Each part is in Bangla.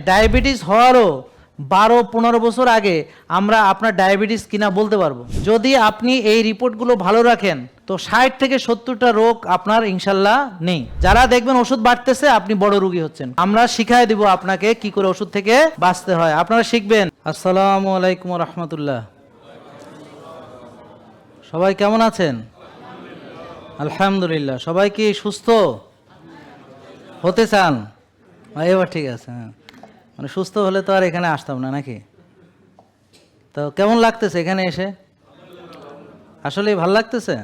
ডায়াবেটিস হওয়ারও 12-15 বছর আগে আমরা আপনার ডায়াবেটিস কিনা বলতে পারবো। যদি আপনি এই রিপোর্টগুলো ভালো রাখেন তো 60 থেকে 70টা রোগ আপনার ইনশাল্লাহ নেই। যারা দেখবেন ওষুধ বাড়তেছে আপনি বড় রোগী হচ্ছেন। আমরা শিখাই দিব আপনাকে কি করে ওষুধ থেকে বাঁচতে হয়, আপনারা শিখবেন। আসসালামু আলাইকুম রহমতুল্লাহ। সবাই কেমন আছেন? আলহামদুলিল্লাহ। সবাই কি সুস্থ হতে চান? এবার ঠিক আছে। হ্যাঁ, মানে সুস্থ হলে তো আর এখানে আসতাম না নাকি? তো কেমন লাগতেছে এখানে এসে? আসলেই ভাল লাগতেছে?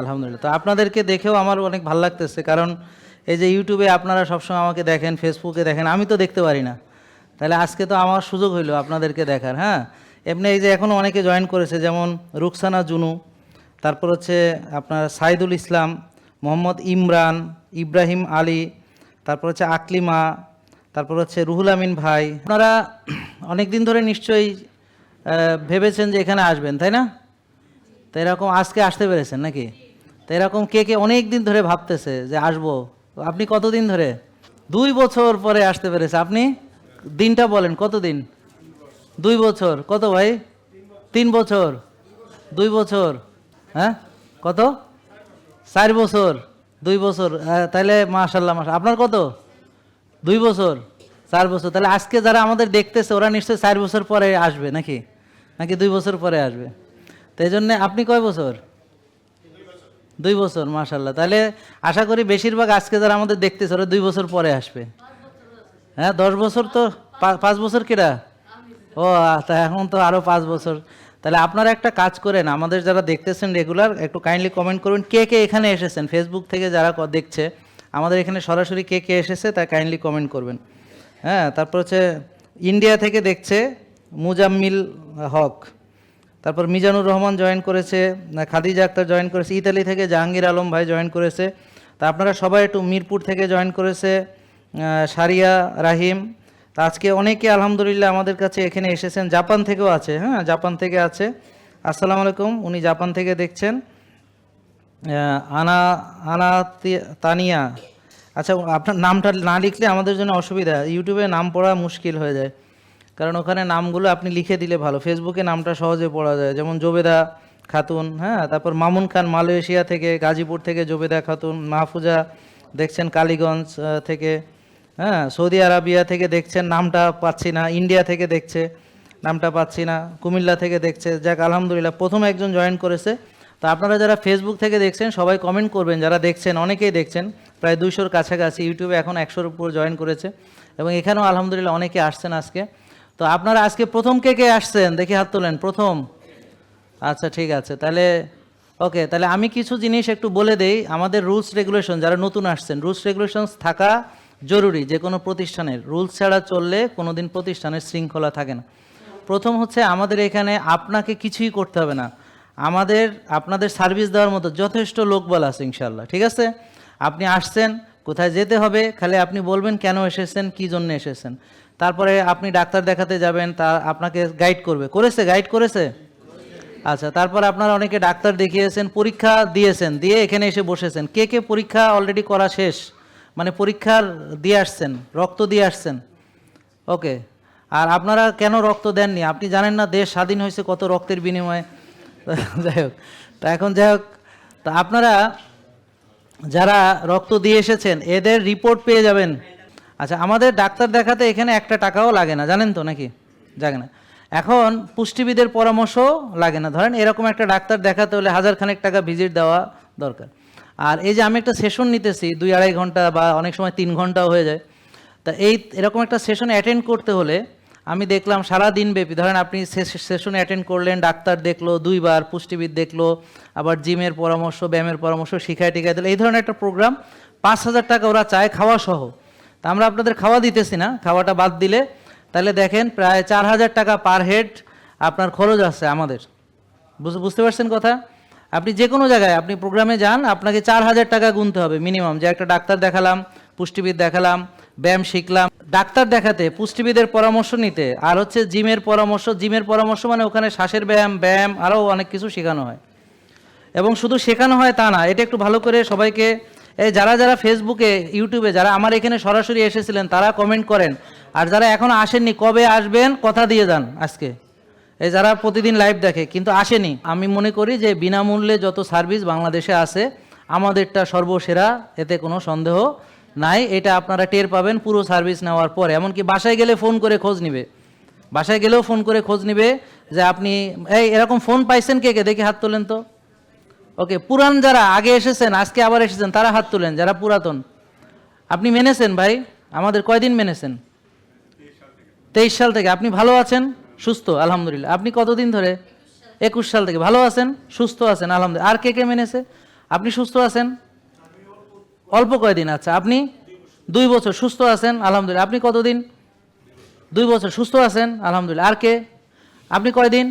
আলহামদুলিল্লাহ। তো আপনাদেরকে দেখেও আমার অনেক ভাল লাগতেছে, কারণ এই যে ইউটিউবে আপনারা সবসময় আমাকে দেখেন, ফেসবুকে দেখেন, আমি তো দেখতে পারি না। তাহলে আজকে তো আমার সুযোগ হইলো আপনাদেরকে দেখার। হ্যাঁ, এমনি এই যে এখনও অনেকে জয়েন করেছে, যেমন রুকসানা জুনু, তারপর হচ্ছে আপনার সাইদুল ইসলাম, মোহাম্মদ ইমরান, ইব্রাহিম আলী, তারপর হচ্ছে আকলিমা, তারপর হচ্ছে রুহুল আমিন ভাই। আপনারা অনেক দিন ধরে নিশ্চয়ই ভেবেছেন যে এখানে আসবেন, তাই না? তো এরকম আজকে আসতে পেরেছেন নাকি? তো এরকম কে কে অনেক দিন ধরে ভাবতেছে যে আসবো? আপনি কতদিন ধরে? 2 বছর পরে আসতে পেরেছে। আপনি দিনটা বলেন, কতদিন? 2 বছর। কত ভাই? 3 বছর? 2 বছর? হ্যাঁ, কত? 4 বছর? 2 বছর? তাহলে মাশাল্লাহ মাশাল্লাহ। আপনার কত? 2 বছর? 4 বছর? তাহলে আজকে যারা আমাদের দেখতেছে ওরা নিশ্চয়ই 4 বছর পরে আসবে নাকি? নাকি 2 বছর পরে আসবে? তো এই জন্যে আপনি কয় বছর? 2 বছর। মাশাল্লাহ। তাহলে আশা করি বেশিরভাগ আজকে যারা আমাদের দেখতেছে ওরা 2 বছর পরে আসবে। হ্যাঁ, 10 বছর তো 5 বছর কিরা? ও তা এখন তো আরও 5 বছর। তাহলে আপনারা একটা কাজ করেন, আমাদের যারা দেখতেছেন রেগুলার, একটু কাইন্ডলি কমেন্ট করুন কে কে এখানে এসেছেন। ফেসবুক থেকে যারা দেখছে আমাদের এখানে সরাসরি কে কে এসেছে তা কাইন্ডলি কমেন্ট করবেন। হ্যাঁ, তারপর হচ্ছে ইন্ডিয়া থেকে দেখছে মুজাম্মিল হক, তারপর মিজানুর রহমান জয়েন করেছে, খাদিজা আক্তার জয়েন করেছে, ইতালি থেকে জাহাঙ্গীর আলম ভাই জয়েন করেছে। তা আপনারা সবাই একটু মিরপুর থেকে জয়েন করেছে, সারিয়া রাহিম। তা আজকে অনেকে আলহামদুলিল্লাহ আমাদের কাছে এখানে এসেছেন। জাপান থেকেও আছে, হ্যাঁ জাপান থেকে আছে। আসসালামু আলাইকুম, উনি জাপান থেকে দেখছেন। আনা আনা তানিয়া। আচ্ছা, আপনার নামটা না লিখলে আমাদের জন্য অসুবিধা, ইউটিউবে নাম পড়া মুশকিল হয়ে যায়, কারণ ওখানে নামগুলো আপনি লিখে দিলে ভালো। ফেসবুকে নামটা সহজে পড়া যায়, যেমন জোবেদা খাতুন। হ্যাঁ, তারপর মামুন খান মালয়েশিয়া থেকে, গাজীপুর থেকে জোবেদা খাতুন। মাহফুজা দেখছেন কালীগঞ্জ থেকে। হ্যাঁ, সৌদি আরবিয়া থেকে দেখছেন, নামটা পাচ্ছি না। ইন্ডিয়া থেকে দেখছে, নামটা পাচ্ছি না। কুমিল্লা থেকে দেখছে। যাক আলহামদুলিল্লাহ, প্রথম একজন জয়েন করেছে। তো আপনারা যারা ফেসবুক থেকে দেখছেন সবাই কমেন্ট করবেন, যারা দেখছেন অনেকেই দেখছেন, প্রায় 200-র কাছাকাছি। ইউটিউবে এখন 100-র উপর জয়েন করেছে, এবং এখানেও আলহামদুলিল্লাহ অনেকে আসছেন আজকে। তো আপনারা আজকে প্রথম কে কে আসছেন দেখি হাত তোলেন। প্রথম? আচ্ছা ঠিক আছে, তাহলে ওকে। তাহলে আমি কিছু জিনিস একটু বলে দেই। আমাদের রুলস রেগুলেশন, যারা নতুন আসছেন, রুলস রেগুলেশনস থাকা জরুরি। যে কোনো প্রতিষ্ঠানের রুলস ছাড়া চললে কোনো দিন প্রতিষ্ঠানের শৃঙ্খলা থাকে না। প্রথম হচ্ছে, আমাদের এখানে আপনাকে কিছুই করতে হবে না। আপনাদের সার্ভিস দেওয়ার মতো যথেষ্ট লোকবল আছে ইনশাল্লাহ, ঠিক আছে? আপনি আসছেন, কোথায় যেতে হবে খালি আপনি বলবেন কেন এসেছেন, কী জন্য এসেছেন। তারপরে আপনি ডাক্তার দেখাতে যাবেন, তা আপনাকে গাইড করবে। গাইড করেছে? আচ্ছা, তারপর আপনারা অনেকে ডাক্তার দেখিয়েছেন, পরীক্ষা দিয়েছেন, দিয়ে এখানে এসে বসেছেন। কে কে পরীক্ষা অলরেডি করা শেষ, মানে পরীক্ষার দিয়ে আসছেন, রক্ত দিয়ে আসছেন? ওকে। আর আপনারা কেন রক্ত দেননি? আপনি জানেন না দেশ স্বাধীন হয়েছে কত রক্তের বিনিময়ে? যাই হোক, যাই হোক, তা আপনারা যারা রক্ত দিয়ে এসেছেন এদের রিপোর্ট পেয়ে যাবেন। আচ্ছা, আমাদের ডাক্তার দেখাতে এখানে 1 টাকাও লাগে না, জানেন তো নাকি? জানে না। এখন পুষ্টিবিদের পরামর্শ লাগে না। ধরেন এরকম একটা ডাক্তার দেখাতে হলে 1000 খানেক টাকা ভিজিট দেওয়া দরকার। আর এই যে আমি একটা সেশন নিতেছি 2-2.5 ঘন্টা বা অনেক সময় 3 ঘন্টাও হয়ে যায়। তা এরকম একটা সেশন অ্যাটেন্ড করতে হলে আমি দেখলাম সারা দিন ব্যাপী, ধরেন আপনি সেশন অ্যাটেন্ড করলেন, ডাক্তার দেখলো 2 বার, পুষ্টিবিদ দেখলো, আবার জিমের পরামর্শ, ব্যায়ামের পরামর্শ, শিখায় টিকায় দিল, এই ধরনের একটা প্রোগ্রাম 5000 টাকা ওরা চায় খাওয়া সহ। তা আমরা আপনাদের খাওয়া দিতেছি না, খাওয়াটা বাদ দিলে তাহলে দেখেন প্রায় 4000 টাকা পার হেড আপনার খরচ আছে আমাদের। বুঝতে পারছেন কথা? আপনি যে কোনো জায়গায় আপনি প্রোগ্রামে যান, আপনাকে 4000 টাকা গুনতে হবে মিনিমাম, যে একটা ডাক্তার দেখালাম, পুষ্টিবিদ দেখালাম, ব্যায়াম শিখলাম। ডাক্তার দেখাতে, পুষ্টিবিদের পরামর্শ নিতে, আর হচ্ছে জিমের পরামর্শ মানে ওখানে শ্বাসের ব্যায়াম আরও অনেক কিছু শেখানো হয়। এবং শুধু শেখানো হয় তা না, এটা একটু ভালো করে সবাইকে, এই যারা ফেসবুকে ইউটিউবে যারা আমার এখানে সরাসরি এসেছিলেন তারা কমেন্ট করেন, আর যারা এখনো আসেননি কবে আসবেন কথা দিয়ে যান আজকে, এই যারা প্রতিদিন লাইভ দেখে কিন্তু আসেনি, আমি মনে করি যে বিনামূল্যে যত সার্ভিস বাংলাদেশে আছে আমাদেরটা সর্বসেরা, এতে কোনো সন্দেহ নাই। এটা আপনারা টের পাবেন পুরো সার্ভিস নেওয়ার পরে। এমনকি বাসায় গেলে ফোন করে খোঁজ নিবে, বাসায় গেলেও ফোন করে খোঁজ নিবে যে আপনি এই এরকম ফোন পাইছেন কে কে, দেখি হাত তোলেন তো। ওকে, পুরান যারা আগে এসেছেন আজকে আবার এসেছেন তারা হাত তোলেন, যারা পুরাতন। আপনি মেনেছেন ভাই, আমাদের কয়দিন মেনেছেন? 23 সাল থেকে। আপনি ভালো আছেন, সুস্থ? আলহামদুলিল্লাহ। আপনি কতদিন ধরে? 21 সাল থেকে। ভালো আছেন, সুস্থ আছেন? আলহামদুলিল্লাহ। আর কে কে মেনেছে? আপনি সুস্থ আছেন? অল্প কয়দিন? আচ্ছা, আপনি 2 বছর সুস্থ আছেন? আলহামদুলিল্লাহ। আপনি কতদিন? 2 বছর সুস্থ আছেন? আলহামদুলিল্লাহ। আর কে? আপনি কয়দিন?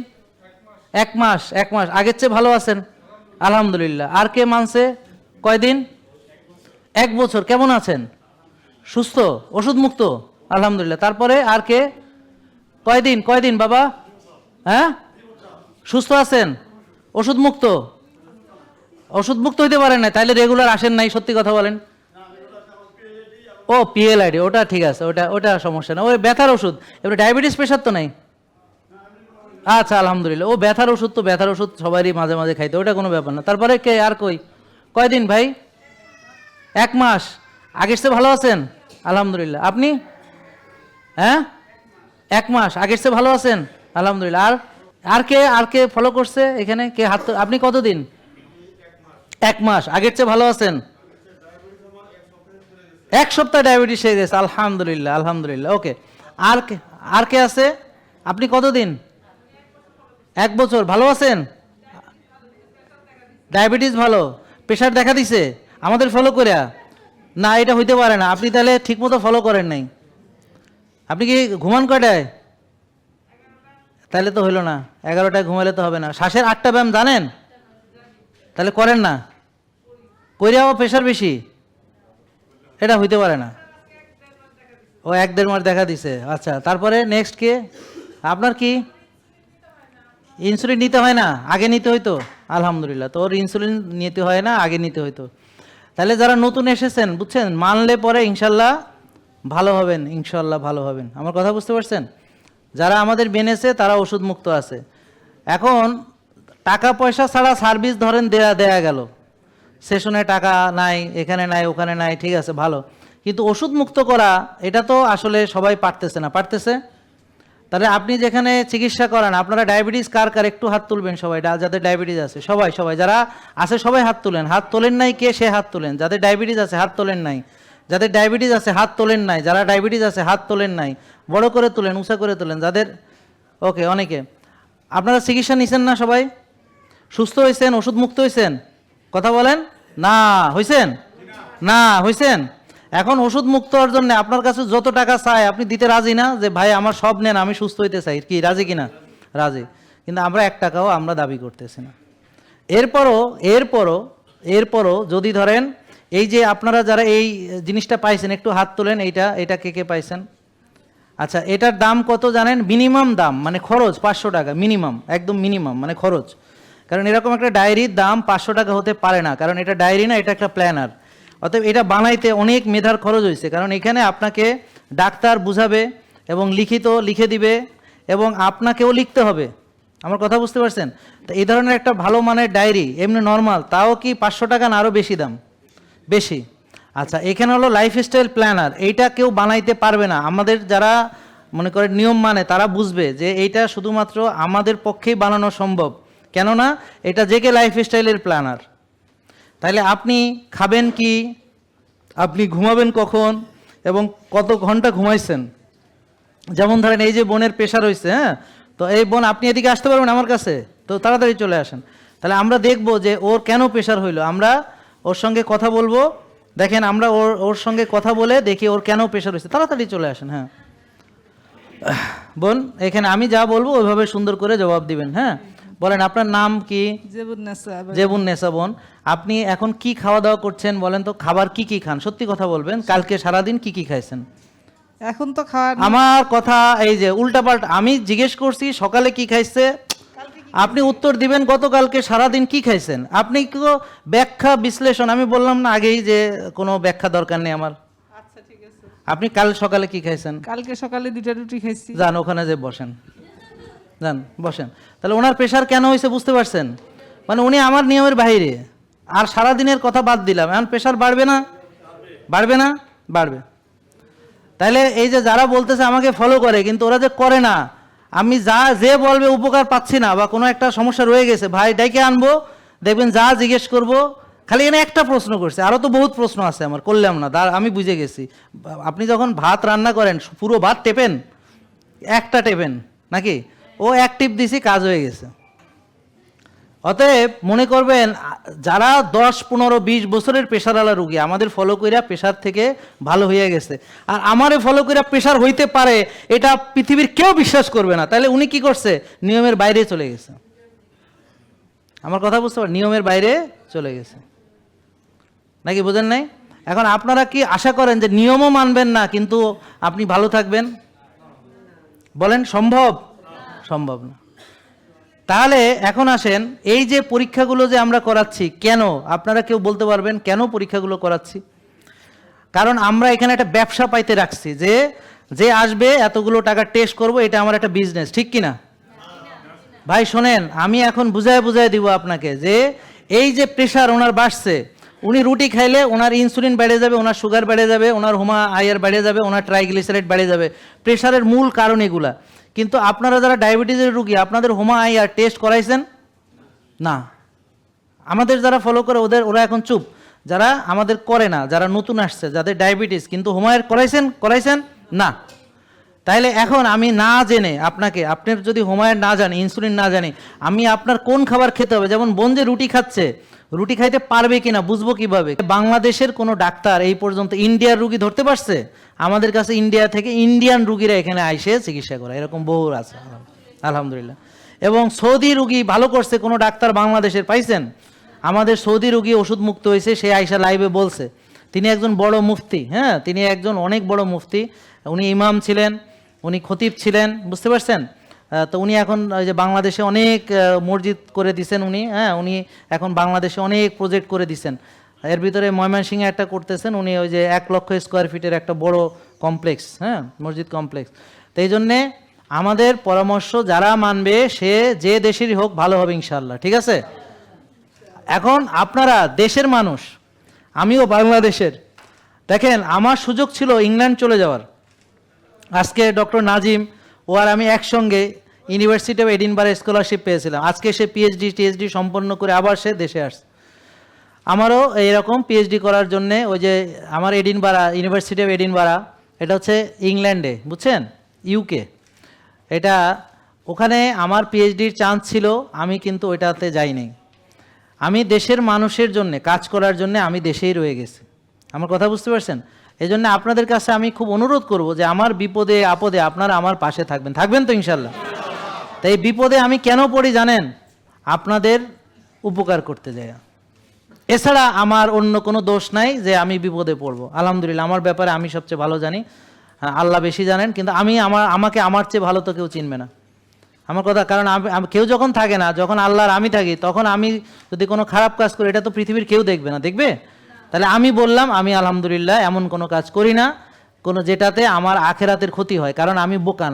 1 মাস। 1 মাস আগের চেয়ে ভালো আছেন? আলহামদুলিল্লাহ। আর কে মানছে? কয়দিন? 1 বছর। কেমন আছেন? সুস্থ, ওষুধ মুক্ত? আলহামদুলিল্লাহ। তারপরে আর কে? কয়দিন? কয়দিন বাবা? হ্যাঁ, সুস্থ আছেন, ওষুধ মুক্ত? ওষুধ মুক্ত হইতে পারেন না, তাইলে রেগুলার আসেন নাই, সত্যি কথা বলেন। ও পিএলআইডি, ওটা ঠিক আছে, ওটা ওটা সমস্যা না। ওই ব্যথার ওষুধ, এবার ডায়াবেটিস প্রেশার তো নাই? আচ্ছা আলহামদুলিল্লাহ। ও ব্যথার ওষুধ তো, ব্যথার ওষুধ সবারই মাঝে মাঝে খাইতে, ওটা কোনো ব্যাপার না। তারপরে কে আর কয়দিন ভাই? 1 মাস। আগের চেয়ে ভালো আছেন? আলহামদুলিল্লাহ। আপনি? হ্যাঁ, 1 মাস আগের চেয়ে ভালো আছেন? আলহামদুলিল্লাহ। আর কে ফলো করছে এখানে? কে হাত? আপনি কতদিন? 1 মাস আগের চেয়ে ভালো আছেন? 1 সপ্তাহ ডায়াবেটিস হয়ে গেছে? আলহামদুলিল্লাহ, আলহামদুলিল্লাহ। ওকে, আর কে আছে? আপনি কতদিন? 1 বছর। ভালো আছেন? ডায়াবেটিস ভালো, প্রেশার দেখা দিছে আমাদের ফলো করে? না, এটা হইতে পারে না, আপনি তাহলে ঠিকমতো ফলো করেন নাই। আপনি কি ঘুমান কয়টায়? তাহলে তো হইলো না, 11টায় ঘুমালে তো হবে না। শ্বাসের 8টা ব্যায়াম জানেন? তাহলে করেন না, কইরাও প্রেশার বেশি? এটা হইতে পারে না। ও 1-1.5 মাস দেখা দিছে। আচ্ছা, তারপরে নেক্সট কে? আপনার কি ইনসুলিন নিতে হয় না? আগে নিতে হইতো? আলহামদুলিল্লাহ। তো ওর ইনসুলিন নিতে হয় না, আগে নিতে হইতো। তাহলে যারা নতুন এসেছেন, বুঝছেন, মানলে পরে ইনশাল্লাহ ভালো হবেন, ইনশাল্লাহ ভালো হবেন। আমার কথা বুঝতে পারছেন? যারা আমাদের মেনেছে তারা ওষুধ মুক্ত আছে। এখন টাকা পয়সা ছাড়া সার্ভিস ধরেন দেয়া গেল, সেশনে টাকা নাই, এখানে নাই, ওখানে নাই, ঠিক আছে ভালো, কিন্তু ওষুধ মুক্ত করা এটা তো আসলে সবাই পারতেছে না। পারতেছে? তাহলে আপনি যেখানে চিকিৎসা করান, আপনারা ডায়াবেটিস কার কার একটু হাত তুলবেন সবাই, যাদের ডায়াবেটিস আছে সবাই, যারা আছে সবাই হাত তুলেন। হাত তোলেন নাই কে? সে হাত তুলেন। যাদের ডায়াবেটিস আছে হাত তোলেন নাই, যাদের ডায়াবেটিস আছে হাত তোলেন নাই, যারা ডায়াবেটিস আছে হাত তোলেন নাই, বড় করে তুলেন, উঁচা করে তুলেন যাদের। ওকে, অনেকে। আপনারা চিকিৎসা নিছেন না সবাই? সুস্থ হয়েছেন, ওষুধ মুক্ত হয়েছেন? কথা বলেন না। হয়েছেন না? হয়েছেন? এখন ওষুধ মুক্ত হওয়ার জন্য আপনার কাছে যত টাকা চায় আপনি দিতে রাজি না? যে ভাই আমার সব নেন, আমি সুস্থ হইতে চাই, কি রাজি কিনা? রাজি। কিন্তু আমরা 1 টাকাও আমরা দাবি করতেছি না। এরপরও যদি ধরেন এই যে আপনারা যারা এই জিনিসটা পাইছেন, একটু হাত তোলেন। এটা কে পাইছেন? আচ্ছা, এটার দাম কত জানেন? মিনিমাম দাম মানে খরচ 500 টাকা, মিনিমাম, একদম মিনিমাম মানে খরচ। কারণ এরকম একটা ডায়েরির দাম 500 টাকা হতে পারে না, কারণ এটা ডায়েরি না, এটা একটা প্ল্যানার। অতএব এটা বানাইতে অনেক মেধার খরচ হয়েছে, কারণ এখানে আপনাকে ডাক্তার বুঝাবে এবং লিখে দিবে এবং আপনাকেও লিখতে হবে। আমার কথা বুঝতে পারছেন? তো এই ধরনের একটা ভালো মানের ডায়েরি এমনি নর্মাল তাও কি 500 টাকা না আরও বেশি দাম? বেশি। আচ্ছা, এখানে হলো লাইফস্টাইল প্ল্যানার, এইটা কেউ বানাইতে পারবে না। আমাদের যারা মনে করে নিয়ম মানে তারা বুঝবে যে এইটা শুধুমাত্র আমাদের পক্ষেই বানানো সম্ভব, কেননা এটা জেকে লাইফস্টাইলের প্ল্যানার। তাইলে আপনি খাবেন কি, আপনি ঘুমাবেন কখন এবং কত ঘন্টা ঘুমাইছেন। যেমন ধরেন এই যে বোনের প্রেশার হয়েছে, হ্যাঁ, তো এই বোন আপনি এদিকে আসতে পারবেন আমার কাছে? তো তাড়াতাড়ি চলে আসেন। তাহলে আমরা দেখব যে ওর কেন প্রেশার হইলো, আমরা ওর সঙ্গে কথা বলবো। দেখেন আমরা ওর সঙ্গে কথা বলে দেখি ওর কেন প্রেশার হয়েছে। তাড়াতাড়ি চলে আসেন। হ্যাঁ বোন, এখানে আমি যা বলবো ওইভাবে সুন্দর করে জবাব দিবেন। হ্যাঁ, বলেন আপনার নাম কি? জেবুন্নেসা। বোন, আপনি এখন কি খাওয়া দাওয়া করছেন বলেন তো? খাবার কি কি খান? সত্যি কথা বলবেন, কালকে সারাদিন কি কি খাইছেন? এখন তো খাওয়া, আমার কথা এই যে উল্টাপাল্টা, আমি জিজ্ঞেস করছি সকালে কি খাইছে, আপনি উত্তর দিবেন গতকালকে সারাদিন কি খাইছেন। আপনি কি ব্যাখ্যা বিশ্লেষণ? আমি বললাম না আগেই যে কোনো ব্যাখ্যা দরকার নেই আমার। আচ্ছা ঠিক আছে। আপনি কাল সকালে কি খাইছেন? কালকে সকালে 2টা রুটি খাইছি। যান ওখানে যে বসেন, যান বসেন। তাহলে ওনার প্রেশার কেন হয়েছে বুঝতে পারছেন? মানে উনি আমার নিয়মের বাইরে। আর সারাদিনের কথা বাদ দিলাম, এখন প্রেশার বাড়বে না? বাড়বে না? বাড়বে। তাহলে এই যে যারা বলতেছে আমাকে ফলো করে, কিন্তু ওরা যে করে না, আমি যে বলবে উপকার পাচ্ছি না বা কোনো একটা সমস্যা রয়ে গেছে, ভাই ডাইকে আনবো, দেখবেন যা জিজ্ঞেস করব, খালি এখানে একটা প্রশ্ন করছে, আরও তো বহুত প্রশ্ন আছে আমার, করলাম না, আমি বুঝে গেছি। আপনি যখন ভাত রান্না করেন পুরো ভাত টেপেন? একটা টেপেন নাকি? ও এক টিপ দিছি, কাজ হয়ে গেছে। অতএব মনে করবেন যারা 10, 15, 20 বছরের প্রেশারওয়ালা রুগী আমাদের ফলো কইরা প্রেশার থেকে ভালো হয়ে গেছে, আর আমারে ফলো কইরা প্রেশার হইতে পারে এটা পৃথিবীর কেউ বিশ্বাস করবে না, তাহলে উনি কি করছে? নিয়মের বাইরে চলে গেছে। আমার কথা বুঝতে পারেন? নিয়মের বাইরে চলে গেছে নাকি? বোঝেন নাই? এখন আপনারা কি আশা করেন যে নিয়মও মানবেন না কিন্তু আপনি ভালো থাকবেন? বলেন সম্ভব? সম্ভব না। তাহলে এখন আসেন, এই যে পরীক্ষাগুলো যে আমরা করাচ্ছি, কেন আপনারা কেউ বলতে পারবেন কেন পরীক্ষাগুলো করাচ্ছি? কারণ আমরা এখানে একটা ব্যবসা পাইতে রাখছি, যে আসবে এতগুলো টাকা টেস্ট করব, এটা আমার একটা বিজনেস, ঠিক কিনা? ভাই শোনেন, আমি এখন বুঝায় দিব আপনাকে যে এই যে প্রেশার ওনার বাড়ছে, উনি রুটি খাইলে ওনার ইনসুলিন বেড়ে যাবে, ওনার সুগার বেড়ে যাবে, ওনার হোমা আয়ার বেড়ে যাবে, ওনার ট্রাইগ্লিসারাইড বেড়ে যাবে। প্রেশারের মূল কারণ এগুলা। কিন্তু আপনারা যারা ডায়াবেটিসের রুগী, আপনাদের হোমা আয়ার টেস্ট করাইছেন না? আমাদের যারা ফলো করে ওরা এখন চুপ। যারা আমাদের করে না, যারা নতুন আসছে, যাদের ডায়াবেটিস, কিন্তু হোমা আয়ার করাইছেন না। তাইলে এখন আমি না জেনে আপনার যদি হোমায়ের না জানি, ইনসুলিন না জানি, আমি আপনার কোন খাবার খেতে হবে? যেমন বোন যে রুটি খাচ্ছে, রুটি খাইতে পারবে কিনা বুঝবো কিভাবে? বাংলাদেশের কোনো ডাক্তার এই পর্যন্ত ইন্ডিয়ার রুগী ধরতে পারছে? আমাদের কাছে ইন্ডিয়া থেকে ইন্ডিয়ান রুগীরা এখানে আইসে চিকিৎসা করে, এরকম বহু আছে আলহামদুলিল্লাহ। এবং সৌদি রুগী ভালো করছে কোনো ডাক্তার বাংলাদেশের পাইছেন? আমাদের সৌদি রুগী ওষুধ মুক্ত হয়েছে, সে আইসা লাইভে বলছে। তিনি একজন বড় মুফতি, হ্যাঁ, তিনি একজন অনেক বড় মুফতি, উনি ইমাম ছিলেন, উনি খতিব ছিলেন, বুঝতে পারছেন? তো উনি এখন ওই যে বাংলাদেশে অনেক মসজিদ করে দিছেন উনি, হ্যাঁ, উনি এখন বাংলাদেশে অনেক প্রজেক্ট করে দিছেন। এর ভিতরে ময়মনসিংহে একটা করতেছেন উনি, ওই যে 1 লক্ষ স্কোয়ার ফিটের একটা বড় কমপ্লেক্স, হ্যাঁ, মসজিদ কমপ্লেক্স। তো এই জন্যে আমাদের পরামর্শ, যারা মানবে সে যে দেশেরই হোক ভালো হবে ইনশাল্লাহ, ঠিক আছে? এখন আপনারা দেশের মানুষ, আমিও বাংলাদেশের। দেখেন, আমার সুযোগ ছিল ইংল্যান্ড চলে যাওয়ার। আজকে ডক্টর নাজিম ও আর আমি একসঙ্গে ইউনিভার্সিটি অফ এডিনবারা স্কলারশিপ পেয়েছিলাম। আজকে সে টিএসডি সম্পন্ন করে আবার সে দেশে আসছে। আমারও এইরকম পিএইচডি করার জন্যে ওই যে আমার এডিনবারা, ইউনিভার্সিটি অফ এডিনবারা, এটা হচ্ছে ইংল্যান্ডে, বুঝছেন, ইউকে। এটা ওখানে আমার পিএইচডির চান্স ছিল, আমি কিন্তু ওইটাতে যাইনি। আমি দেশের মানুষের জন্য কাজ করার জন্য আমি দেশেই রয়ে গেছি। আমার কথা বুঝতে পারছেন? এই জন্য আপনাদের কাছে আমি খুব অনুরোধ করব যে আমার বিপদে আপদে আপনারা আমার পাশে থাকবেন তো ইনশাল্লাহ? তাই বিপদে আমি কেন পড়ি জানেন? আপনাদের উপকার করতে যাই। এছাড়া আমার অন্য কোনো দোষ নাই যে আমি বিপদে পড়বো। আলহামদুলিল্লাহ, আমার ব্যাপারে আমি সবচেয়ে ভালো জানি, আল্লাহ বেশি জানেন, কিন্তু আমাকে আমার চেয়ে ভালো তো কেউ চিনবে না। আমার কথা, কারণ কেউ যখন থাকে না, যখন আল্লাহর আমি থাকি, তখন আমি যদি কোনো খারাপ কাজ করি এটা তো পৃথিবীর কেউ দেখবে না, দেখবে? তাহলে আমি বললাম আমি আলহামদুলিল্লাহ এমন কোনো কাজ করি না কোনো যেটাতে আমার আখেরাতের ক্ষতি হয়, কারণ আমি বোকা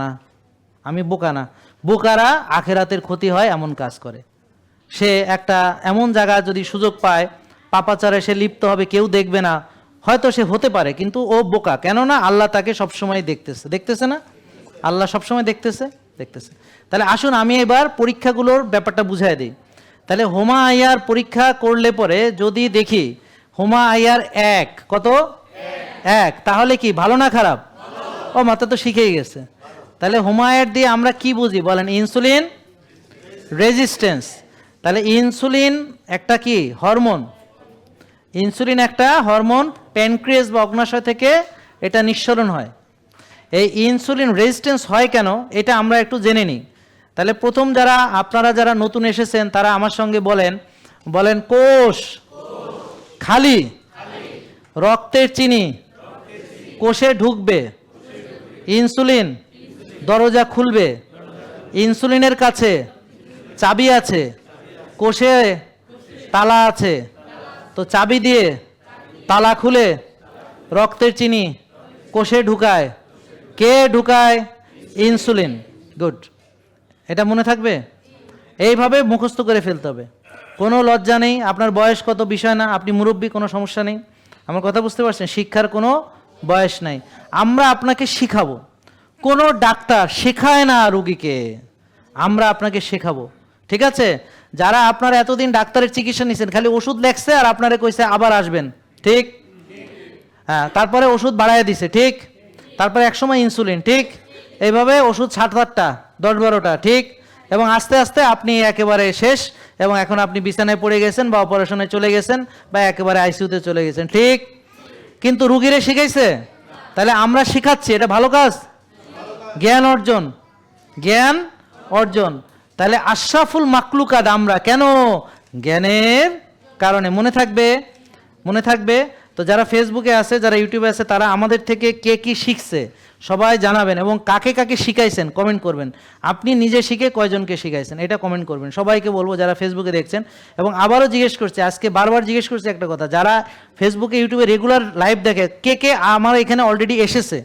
না। বোকারা আখেরাতের ক্ষতি হয় এমন কাজ করে। সে একটা এমন জায়গা যদি সুযোগ পায়, পাপাচারে সে লিপ্ত হবে, কেউ দেখবে না, হয়তো সে হতে পারে, কিন্তু ও বোকা। কেননা আল্লাহ তাকে সবসময় দেখতেছে না? আল্লাহ সবসময় দেখতেছে। তাহলে আসুন আমি এবার পরীক্ষাগুলোর ব্যাপারটা বুঝাই দিই। তাহলে হোমা আয়ার পরীক্ষা করলে পরে যদি দেখি হোমা আয়ার 1, কত? 1, তাহলে কি ভালো না খারাপ? ও মাত্র তো শিখেই গেছে। তাহলে হোমা আয়ার দিয়ে আমরা কি বুঝি বলেন? Insulin resistance. তাহলে ইনসুলিন একটা কি হরমোন? ইনসুলিন একটা হরমোন, প্যানক্রিয়াস বা অগ্নাশয় থেকে এটা নিঃসরণ হয়। এই ইনসুলিন রেজিস্ট্যান্স হয় কেন এটা আমরা একটু জেনে নিই। তাহলে প্রথম আপনারা যারা নতুন এসেছেন তারা আমার সঙ্গে বলেন কোষ খালি, রক্তের চিনি কোষে ঢুকবে, ইনসুলিন দরজা খুলবে, ইনসুলিনের কাছে চাবি আছে, কোষে তালা আছে, তো চাবি দিয়ে তালা খুলে রক্তের চিনি কোষে ঢুকায়। কে ঢুকায়? ইনসুলিন। গুড, এটা মনে থাকবে। এইভাবে মুখস্থ করে ফেলতে হবে, কোনো লজ্জা নেই। আপনার বয়স কত বিষয় না, আপনি মুরব্বী, কোনো সমস্যা নেই। আমার কথা বুঝতে পারছেন? শিক্ষার কোনো বয়স নাই। আমরা আপনাকে শিখাবো, কোনো ডাক্তার শেখায় না রুগীকে, আমরা আপনাকে শেখাবো। ঠিক আছে? যারা আপনারা এতদিন ডাক্তারের চিকিৎসা নিছেন, খালি ওষুধ লেখছে আর আপনারে কইছে আবার আসবেন, ঠিক? হ্যাঁ, তারপরে ওষুধ বাড়াইয়া দিছে, ঠিক? তারপরে একসময় ইনসুলিন, ঠিক? এইভাবে ওষুধ 60-70টা, 10-12টা, ঠিক? এবং আস্তে আস্তে আপনি একেবারে শেষ, এবং এখন আপনি বিছানায় পড়ে গেছেন বা অপারেশনে চলে গেছেন বা একেবারে আইসিইউতে চলে গেছেন, ঠিক? কিন্তু রুগীরে শিখাইছে? তাহলে আমরা শিখাচ্ছি, এটা ভালো কাজ, জ্ঞান অর্জন, জ্ঞান অর্জন। তাহলে আশরাফুল মাকলুকাত আমরা, কেন? জ্ঞানের কারণে। মনে থাকবে, মনে থাকবে। তো যারা ফেসবুকে আছে, যারা ইউটিউবে আছে, তারা আমাদের থেকে কে কি শিখছে সবাই জানাবেন, এবং কাকে কাকে শিখাইছেন কমেন্ট করবেন। আপনি নিজে শিখে কয়জনকে শিখাইছেন এটা কমেন্ট করবেন। সবাইকে বলবো যারা ফেসবুকে দেখছেন, এবং আবারও জিজ্ঞেস করছে, আজকে বারবার জিজ্ঞেস করছে একটা কথা, যারা ফেসবুকে ইউটিউবে রেগুলার লাইভ দেখে, কে কে আমার এখানে অলরেডি এসেছে,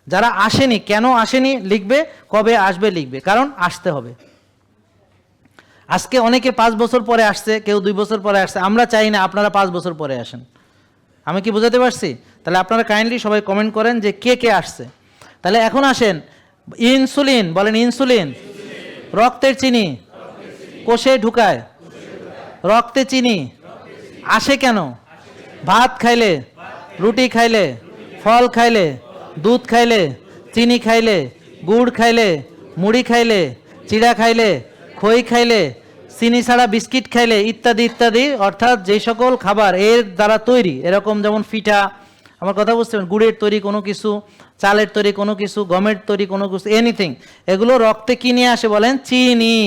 যারা আসেনি কেন আসেনি লিখবে, কবে আসবে লিখবে, কারণ আসতে হবে। আজকে অনেকে 5 বছর পরে আসছে, কেউ 2 বছর পরে আসছে। আমরা চাই না আপনারা 5 বছর পরে আসেন। আমি কি বোঝাতে পারছি? তাহলে আপনারা কাইন্ডলি সবাই কমেন্ট করেন যে কে কে আসছে। তাহলে এখন আসেন, ইনসুলিন বলেন, ইনসুলিন রক্তের চিনি কোষে ঢুকায়। রক্তে চিনি আসে কেন? ভাত খাইলে, রুটি খাইলে, ফল খাইলে, দুধ খাইলে, চিনি খাইলে, গুড় খাইলে, মুড়ি খাইলে, চিড়া খাইলে, খই খাইলে, চিনি ছাড়া বিস্কিট খাইলে, ইত্যাদি ইত্যাদি, অর্থাৎ যে সকল খাবার এর দ্বারা তৈরি, এরকম যেমন পিঠা, আমার কথা বুঝতে পারেন, গুড়ের তৈরি কোনো কিছু, চালের তৈরি কোনো কিছু, গমের তৈরি কোনো কিছু, এনিথিং, এগুলো রক্তে কি নিয়ে আসে বলেন? চিনি।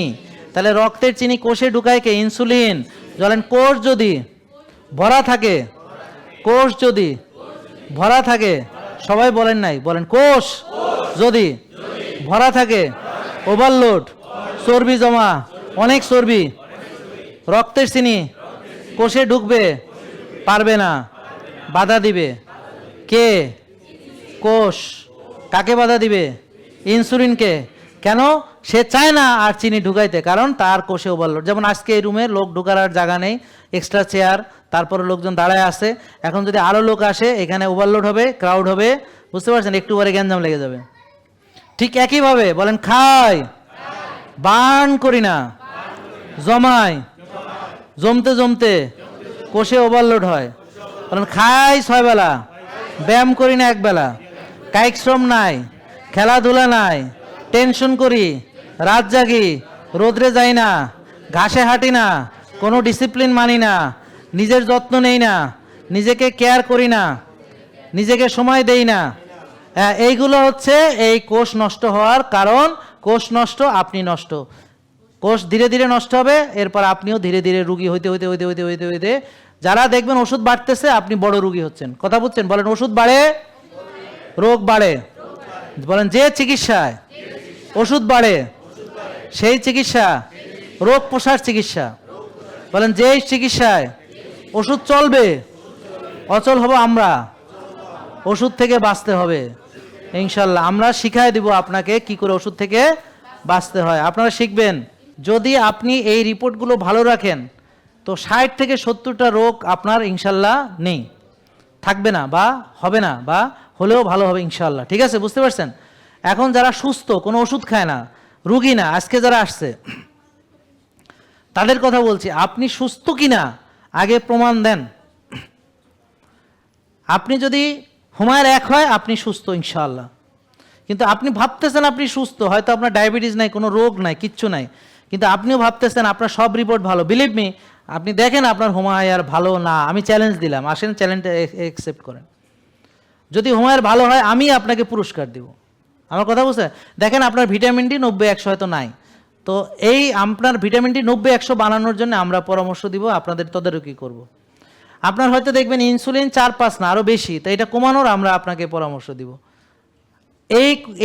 তাহলে রক্তের চিনি কোষে ঢুকায় কে? ইনসুলিন। বলেন কোষ যদি ভরা থাকে, কোষ যদি ভরা থাকে, সবাই বলেন নাই, বলেন কোষ যদি ভরা থাকে, ওভারলোড, চর্বি জমা, অনেক চর্বি, রক্তের চিনি কোষে ঢুকবে পারবে না, বাধা দিবে কে? কোষ। কাকে বাধা দিবে? ইনসুলিনকে। কেন? সে চায় না আর চিনি ঢুকাইতে, কারণ তার কোষে ওভারলোড। যেমন আজকে এই রুমে লোক ঢোকার আর জায়গা নেই, এক্সট্রা চেয়ার, তারপরে লোকজন দাঁড়ায় আছে। এখন যদি আরও লোক আসে, এখানে ওভারলোড হবে, ক্রাউড হবে, বুঝতে পারছেন? একটু পরে গ্যাঞ্জাম লেগে যাবে। ঠিক একইভাবে বলেন খাই, বার্ন করি না, জমাই, জমতে জমতে কোষে ওভারলোড হয়। বলেন খাই 6 বেলা, ব্যায়াম করি না 1 বেলা, কায়িক শ্রম নাই, খেলাধুলা নাই, টেনশন করি, রাত জাগি, রোদ্রে যাই না, ঘাসে হাঁটি না, কোনো ডিসিপ্লিন মানি না, নিজের যত্ন নেই না, নিজেকে কেয়ার করি না, নিজেকে সময় দেই না। এইগুলো হচ্ছে এই কোষ নষ্ট হওয়ার কারণ। কোষ নষ্ট, আপনি নষ্ট। কোষ ধীরে ধীরে নষ্ট হবে, এরপর আপনিও ধীরে ধীরে রুগী হইতে হইতে হইতে হইতে হইতে হইতে যারা দেখবেন ওষুধ বাড়তেছে, আপনি বড় রুগী হচ্ছেন। কথা বুঝছেন? বলেন ওষুধ বাড়ে, রোগ বাড়ে। বলেন যে চিকিৎসায় ওষুধ বাড়ে সেই চিকিৎসা রোগ প্রসার চিকিৎসা। বলেন যে চিকিৎসায় ওষুধ চলবে, অচল হব আমরা, ওষুধ থেকে বাঁচতে হবে ইনশাল্লাহ। আমরা শিখাই দিব আপনাকে কি করে ওষুধ থেকে বাঁচতে হয়, আপনারা শিখবেন। যদি আপনি এই রিপোর্টগুলো ভালো রাখেন, তো 60 থেকে 70টা রোগ আপনার ইনশাল্লাহ নেই, থাকবে না, বা হবে না, বা হলেও ভালো হবে ইনশাল্লাহ। ঠিক আছে? বুঝতে পারছেন? এখন যারা সুস্থ, কোনো ওষুধ খায় না, রুগী না, আজকে যারা আসছে তাদের কথা বলছি, আপনি সুস্থ কিনা আগে প্রমাণ দেন। আপনি যদি হুমায়ের 1 হয়, আপনি সুস্থ ইনশাআল্লাহ। কিন্তু আপনি ভাবতেছেন আপনি সুস্থ, হয়তো আপনার ডায়াবেটিস নাই, কোনো রোগ নাই, কিচ্ছু নাই, কিন্তু আপনিও ভাবতেছেন আপনার সব রিপোর্ট ভালো। বিলিভ মি, আপনি দেখেন আপনার হুমায়ের ভালো না। আমি চ্যালেঞ্জ দিলাম, আসেন চ্যালেঞ্জটা অ্যাকসেপ্ট করেন। যদি হুমায়ের ভালো হয়, আমি আপনাকে পুরস্কার দিব। আমার কথা বুঝছে? দেখেন আপনার ভিটামিন ডি 90-100 হয়তো নাই, তো এই আপনার ভিটামিন ডি 90-100 বানানোর জন্য আমরা পরামর্শ দিব, আপনাদের তদারকি করব। আপনার হয়তো দেখবেন ইনসুলিন 4-5 না আরও বেশি, তো এটা কমানোর আমরা আপনাকে পরামর্শ দিব।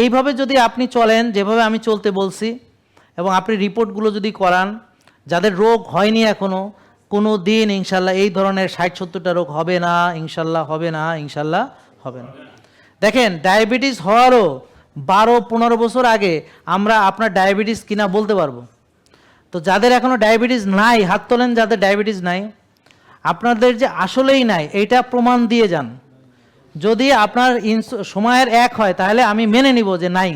এইভাবে যদি আপনি চলেন, যেভাবে আমি চলতে বলছি, এবং আপনি রিপোর্টগুলো যদি করান, যাদের রোগ হয়নি এখনও, কোনো দিন ইনশাল্লাহ এই ধরনের 60-70টা রোগ হবে না, ইনশাল্লাহ হবে না, ইনশাল্লাহ হবে না। দেখেন ডায়াবেটিস হওয়ারও 12-15 বছর আগে আমরা আপনার ডায়াবেটিস কিনা বলতে পারবো। তো যাদের এখনও ডায়াবেটিস নাই হাত তোলেন, যাদের ডায়াবেটিস নাই। আপনাদের যে আসলেই নাই এইটা প্রমাণ দিয়ে যান। যদি আপনার সময়ের 1 হয় তাহলে আমি মেনে নিব যে নাই,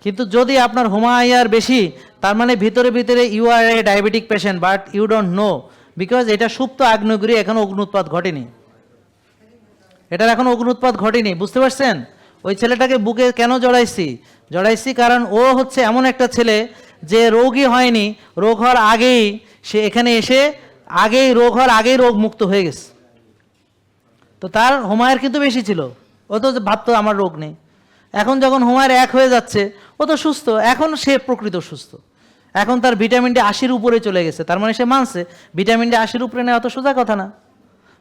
কিন্তু যদি আপনার হোমায়ার বেশি, তার মানে ভিতরে ভিতরে you are a diabetic patient, but you don't know, because এটা সুপ্ত আগ্নেয়গিরি, এখনো অগ্নুৎপাত ঘটেনি, এটার এখনো অগ্নুৎপাত ঘটেনি। বুঝতে পারছেন? ওই ছেলেটাকে বুকে কেন জড়াইছি কারণ ও হচ্ছে এমন একটা ছেলে যে রোগই হয়নি, রোগ হওয়ার আগেই সে এখানে এসে আগেই রোগ মুক্ত হয়ে গেছে। তো তার হোমায়ার কিন্তু বেশি ছিল, ও তো ভাবতো আমার রোগ নেই। এখন যখন হোমায়ার 1 হয়ে যাচ্ছে, ও তো সুস্থ, এখন সে প্রকৃত সুস্থ। এখন তার ভিটামিন ডি 80-র উপরে চলে গেছে, তার মানে সে মানছে ভিটামিন ডি 80-র উপরে নেওয়া অত সোজা কথা না।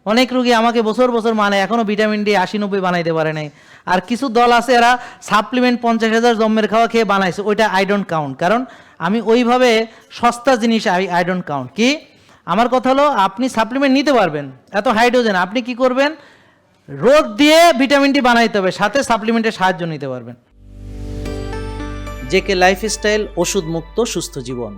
অনেক রোগী আমাকে বছর বছর মানে এখনও ভিটামিন ডি 80-90 বানাইতে পারে নাই। আর কিছু দল আছে এরা সাপ্লিমেন্ট 50,000 জম্মের খাওয়া খেয়ে বানাইছে, ওইটা আই ডোন্ট কাউন্ট, কারণ আমি ওইভাবে সস্তা জিনিস আই ডোন্ট কাউন্ট। কি আমার কথা হলো, আপনি সাপ্লিমেন্ট নিতে পারবেন, এত হাইড্রোজেন, আপনি কি করবেন, রোদ দিয়ে ভিটামিন ডি বানাইতে হবে, সাথে সাপ্লিমেন্টের সাহায্য নিতে পারবেন। জেকে লাইফস্টাইল, ওষুধ মুক্ত সুস্থ জীবন।